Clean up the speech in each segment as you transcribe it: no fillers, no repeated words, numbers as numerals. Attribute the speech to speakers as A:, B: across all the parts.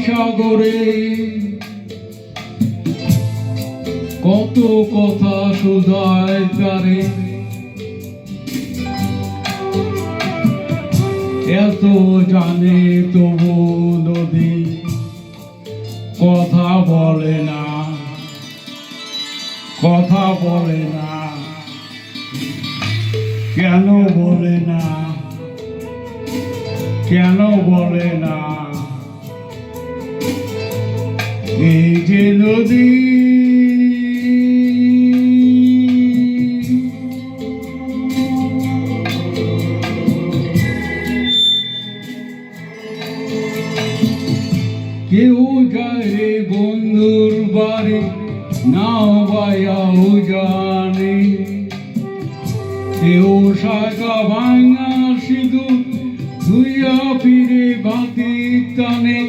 A: সাগরে কত কথা শুধায় তারে, এত জানে তবু নদী কথা বলে না, কথা বলে না। কেন বলে না, কেন বলে না? এই যে নদী কেউ যায় রে বন্ধুর বাড়ি, নাও বায়াও জানে, কেউ শাখা ভাঙা সিঁদুর ধুইয়া ফিরে বাতির টানে।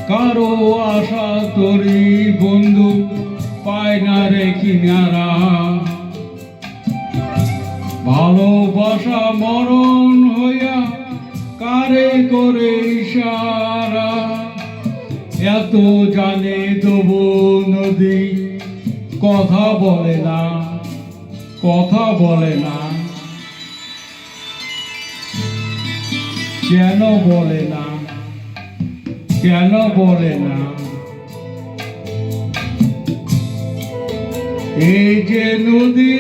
A: কারো আশা তরি বন্ধু পায় না রে কিনারা, ভালোবাসা মরণ হইয়া কারে করে ইশারা। এত জানে তবু নদী কথা বলে না, কথা বলে না। কেন বলে না, কেন বলে না? এই যে নদী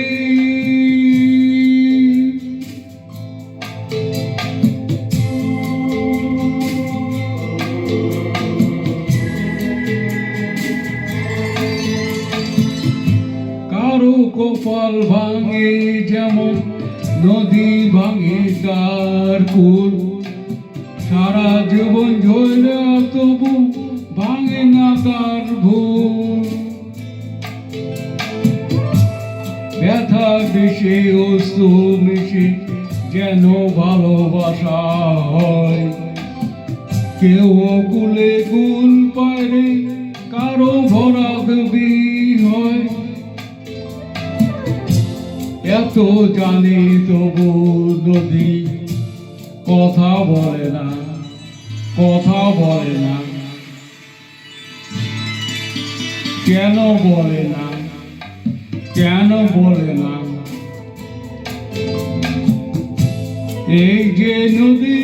A: কারো কপাল ভাঙে যেমন নদী ভাঙে তার কুল, সারা জীবন ঝরে তবু ভাঙে না তার ভুল। ব্যথা দেশে অশ্রু মিশে যেন ভালোবাসা হয়, কেউ কুলে কুল পায়, কারো ভরা দেবী হয়। এত জানে তবু নদী কথা বলে না, কথা বলে না। কেন বলে না, কেন বলে না? এই যে নদী